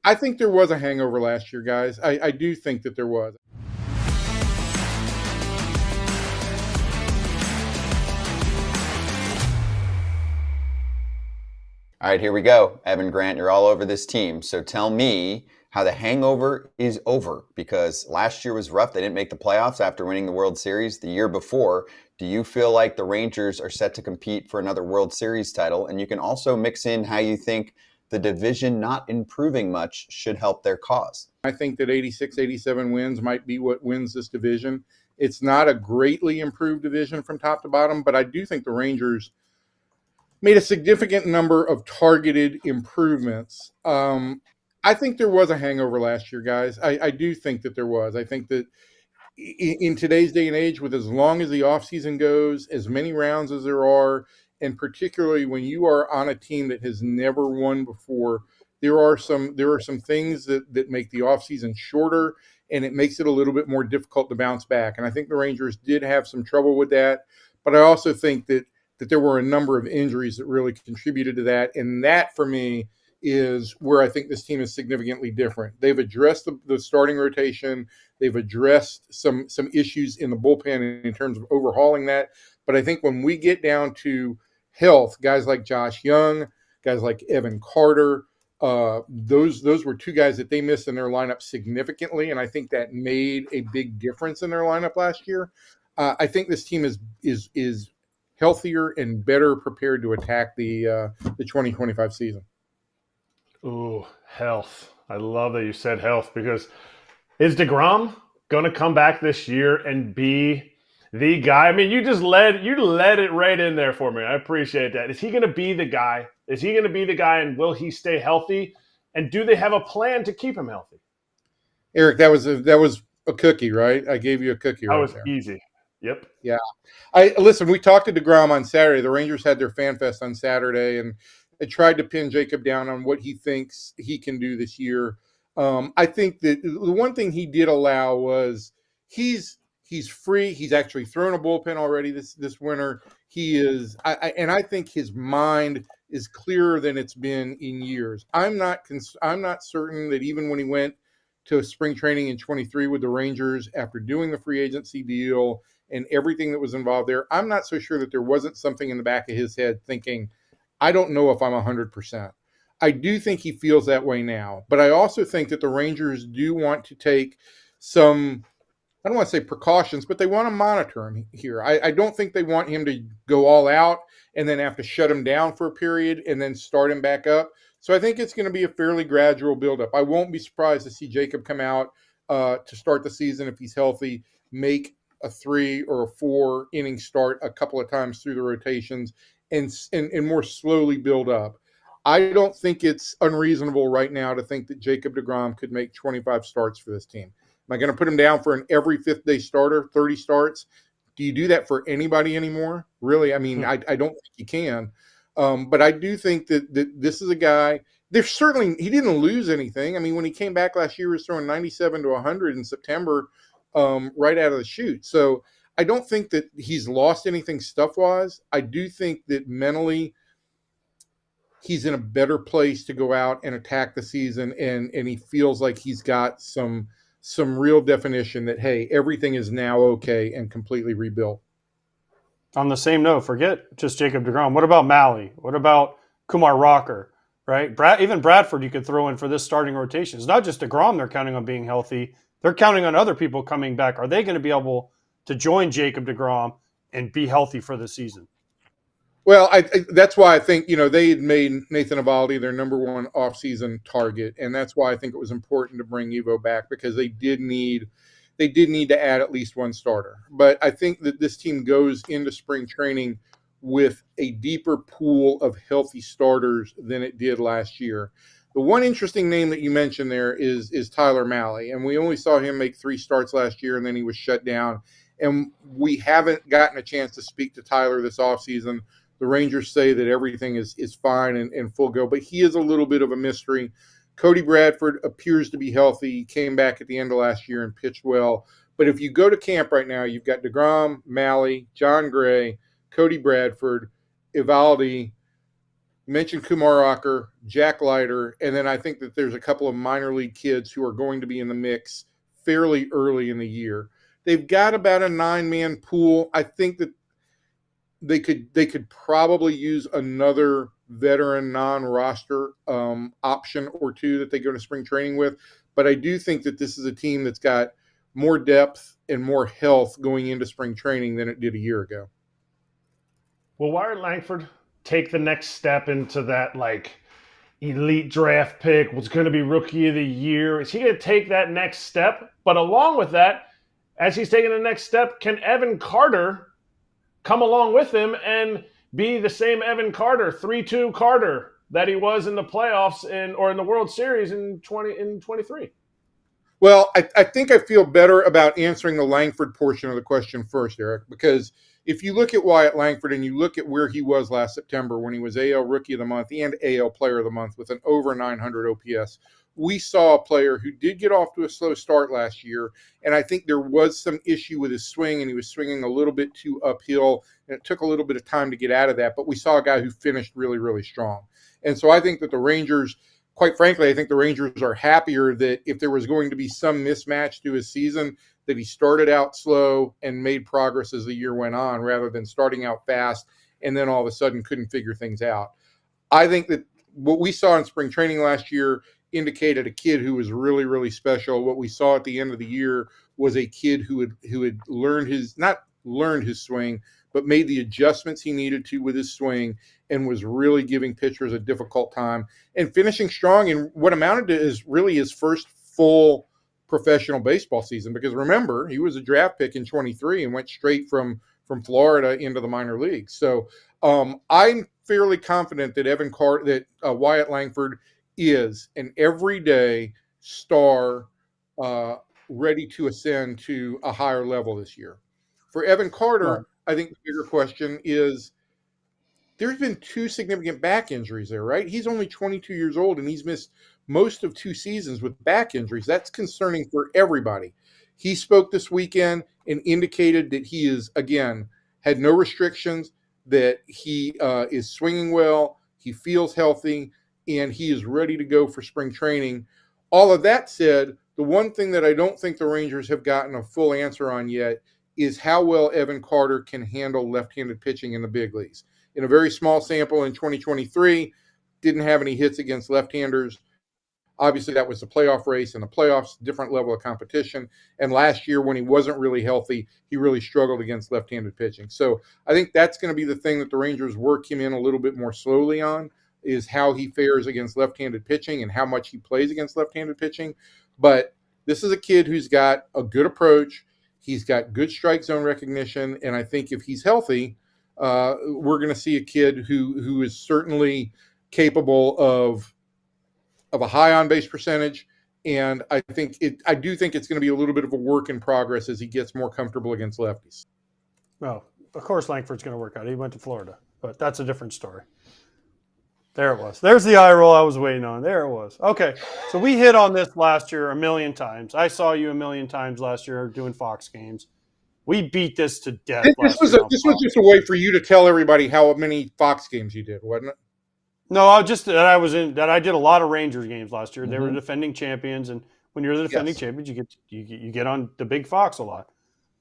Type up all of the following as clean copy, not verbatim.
I think there was a hangover last year, guys. I do think that there was. All right, here we go. Evan Grant, you're all over this team. So tell me how the hangover is over, because last year was rough. They didn't make the playoffs after winning the World Series the year before. Do you feel like the Rangers are set to compete for another World Series title? And you can also mix in how you think the division not improving much should help their cause. I think that 86, 87 wins might be what wins this division. It's not a greatly improved division from top to bottom, but I do think the Rangers made a significant number of targeted improvements. I think there was a hangover last year, guys. I do think that there was. I think that in today's day and age, with as long as the offseason goes, as many rounds as there are, and particularly when you are on a team that has never won before, there are some things that make the offseason shorter, and it makes it a little bit more difficult to bounce back. And I think the Rangers did have some trouble with that, but I also think that there were a number of injuries that really contributed to that. And that, for me, is where I think this team is significantly different. They've addressed the starting rotation. They've addressed some issues in the bullpen in terms of overhauling that. But I think when we get down to health, guys like Josh Young, guys like Evan Carter, those were two guys that they missed in their lineup significantly, and I think that made a big difference in their lineup last year. I think this team is healthier and better prepared to attack the 2025 season. Ooh, health. I love that you said health, because is deGrom going to come back this year and be the guy? I mean, you let it right in there for me. I appreciate that. Is he going to be the guy? Is he going to be the guy, and will he stay healthy? And do they have a plan to keep him healthy? Eric, that was a cookie, right? I gave you a cookie right there. That was easy. Yep. Yeah. Listen, we talked to deGrom on Saturday. The Rangers had their fan fest on Saturday, and they tried to pin Jacob down on what he thinks he can do this year. I think that the one thing he did allow was he's free. He's actually thrown a bullpen already this winter. He is, and I think his mind is clearer than it's been in years. I'm not certain that even when he went to spring training in 23 with the Rangers after doing the free agency deal and everything that was involved there, I'm not so sure that there wasn't something in the back of his head thinking, I don't know if I'm 100%. I do think he feels that way now, but I also think that the Rangers do want to take some, I don't want to say precautions, but they want to monitor him here. I don't think they want him to go all out and then have to shut him down for a period and then start him back up. So I think it's going to be a fairly gradual buildup. I won't be surprised to see Jacob come out to start the season if he's healthy, make a 3 or a 4 inning start a couple of times through the rotations, and more slowly build up. I don't think it's unreasonable right now to think that Jacob deGrom could make 25 starts for this team. Am I going to put him down for an every fifth day starter, 30 starts? Do you do that for anybody anymore? Really? I mean, I don't think you can. But I do think that this is a guy. He didn't lose anything. I mean, when he came back last year, he was throwing 97 to 100 in September right out of the chute. So I don't think that he's lost anything stuff-wise. I do think that mentally he's in a better place to go out and attack the season, and he feels like he's got some real definition that, hey, everything is now okay and completely rebuilt. On the same note, forget just Jacob deGrom. What about Malley? What about Kumar Rocker? Right? Even Bradford you could throw in for this starting rotation. It's not just deGrom they're counting on being healthy. They're counting on other people coming back. Are they going to be able to join Jacob deGrom and be healthy for the season? Well, that's why I think, they had made Nathan Eovaldi their number one offseason target, and that's why I think it was important to bring Evo back, because they did need to add at least one starter. But I think that this team goes into spring training with a deeper pool of healthy starters than it did last year. The one interesting name that you mentioned there is Tyler Malley, and we only saw him make 3 starts last year, and then he was shut down. And we haven't gotten a chance to speak to Tyler this offseason. The Rangers say that everything is fine and full go, but he is a little bit of a mystery. Cody Bradford appears to be healthy. He came back at the end of last year and pitched well. But if you go to camp right now, you've got deGrom, Malley, John Gray, Cody Bradford, Eovaldi, You mentioned Kumar Rocker, Jack Leiter, and then I think that there's a couple of minor league kids who are going to be in the mix fairly early in the year. They've got about a 9-man pool. I think that they could probably use another veteran non-roster option or two that they go to spring training with. But I do think that this is a team that's got more depth and more health going into spring training than it did a year ago. Will Wyatt Langford take the next step into that elite draft pick? Was going to be rookie of the year? Is he going to take that next step? But along with that, as he's taking the next step, can Evan Carter come along with him and be the same Evan Carter, 3-2 Carter that he was in the playoffs or in the World Series in 23? Well, I think I feel better about answering the Langford portion of the question first, Eric, because if you look at Wyatt Langford and you look at where he was last September when he was AL Rookie of the Month and AL Player of the Month with an over 900 OPS, we saw a player who did get off to a slow start last year, and I think there was some issue with his swing, and he was swinging a little bit too uphill, and it took a little bit of time to get out of that, but we saw a guy who finished really, really strong. And so I think that the Rangers, quite frankly, I think the Rangers are happier that if there was going to be some mismatch to his season, that he started out slow and made progress as the year went on, rather than starting out fast and then all of a sudden couldn't figure things out. I think that what we saw in spring training last year indicated a kid who was really, really special. What we saw at the end of the year was a kid who had not learned his swing, but made the adjustments he needed to with his swing and was really giving pitchers a difficult time and finishing strong in what amounted to is really his first full professional baseball season. Because remember, he was a draft pick in 23 and went straight from Florida into the minor leagues. So I'm fairly confident that Wyatt Langford is an everyday star ready to ascend to a higher level this year. For Evan Carter, Right. I think the bigger question is there's been 2 significant back injuries there, right? He's only 22 years old, and he's missed most of 2 seasons with back injuries. That's concerning for everybody. He spoke this weekend and indicated that he is, again, had no restrictions, that he is swinging well, he feels healthy, and he is ready to go for spring training. All of that said, the one thing that I don't think the Rangers have gotten a full answer on yet is how well Evan Carter can handle left-handed pitching in the big leagues. In a very small sample in 2023, didn't have any hits against left-handers. Obviously, that was the playoff race, and the playoffs, different level of competition. And last year, when he wasn't really healthy, he really struggled against left-handed pitching. So I think that's going to be the thing that the Rangers work him in a little bit more slowly on, is how he fares against left-handed pitching and how much he plays against left-handed pitching. But this is a kid who's got a good approach. He's got good strike zone recognition. And I think if he's healthy, we're going to see a kid who is certainly capable of a high on-base percentage, and I do think it's going to be a little bit of a work in progress as he gets more comfortable against lefties. Well, of course Langford's going to work out. He went to Florida, but that's a different story. There it was. There's the eye roll I was waiting on. There it was. Okay, so we hit on this last year a million times. I saw you a million times last year doing Fox games. We beat this to death. This was just a way for you to tell everybody how many Fox games you did, wasn't it? No, I did a lot of Rangers games last year. They were defending champions, and when you're the defending champions, you get on the big Fox a lot.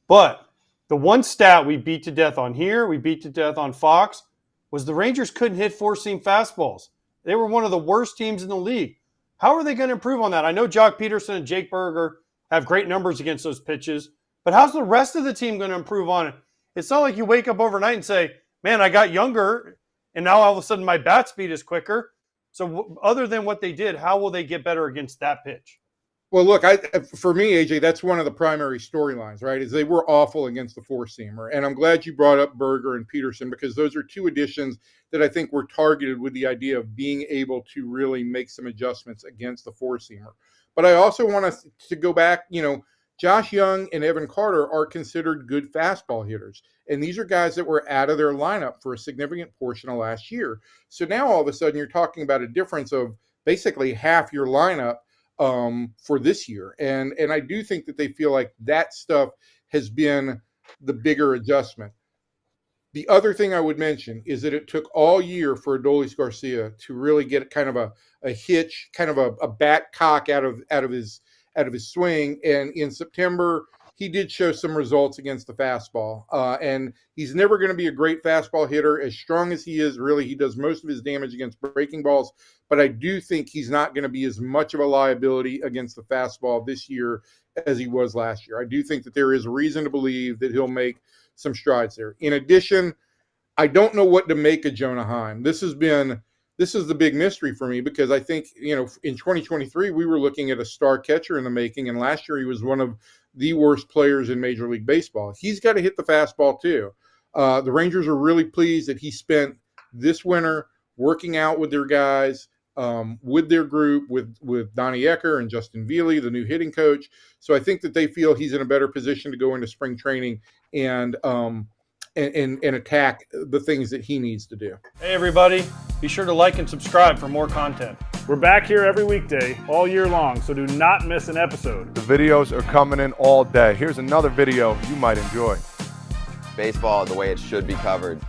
But the one stat we beat to death on here, we beat to death on Fox, was the Rangers couldn't hit four-seam fastballs. They were one of the worst teams in the league. How are they going to improve on that? I know Jock Peterson and Jake Berger have great numbers against those pitches, but how's the rest of the team going to improve on it? It's not like you wake up overnight and say, man, I got younger, and now all of a sudden my bat speed is quicker. So other than what they did, how will they get better against that pitch? Well, look, for me, AJ, that's one of the primary storylines, right, is they were awful against the four-seamer. And I'm glad you brought up Berger and Peterson, because those are two additions that I think were targeted with the idea of being able to really make some adjustments against the four-seamer. But I also want us to go back, Josh Young and Evan Carter are considered good fastball hitters. And these are guys that were out of their lineup for a significant portion of last year. So now all of a sudden you're talking about a difference of basically half your lineup for this year. And I do think that they feel like that stuff has been the bigger adjustment. The other thing I would mention is that it took all year for Adolis Garcia to really get kind of a hitch, kind of a bat cock out of his swing. And in September, he did show some results against the fastball. And he's never going to be a great fastball hitter. As strong as he is, really, he does most of his damage against breaking balls. But I do think he's not going to be as much of a liability against the fastball this year as he was last year. I do think that there is reason to believe that he'll make some strides there. In addition, I don't know what to make of Jonah Heim. This is the big mystery for me, because I think, in 2023, we were looking at a star catcher in the making, and last year he was one of the worst players in Major League Baseball. He's got to hit the fastball too. The Rangers are really pleased that he spent this winter working out with their guys, with their group, with Donnie Ecker and Justin Vealey, the new hitting coach. So I think that they feel he's in a better position to go into spring training and attack the things that he needs to do. Hey, everybody. Be sure to like and subscribe for more content. We're back here every weekday, all year long, so do not miss an episode. The videos are coming in all day. Here's another video you might enjoy. Baseball the way it should be covered.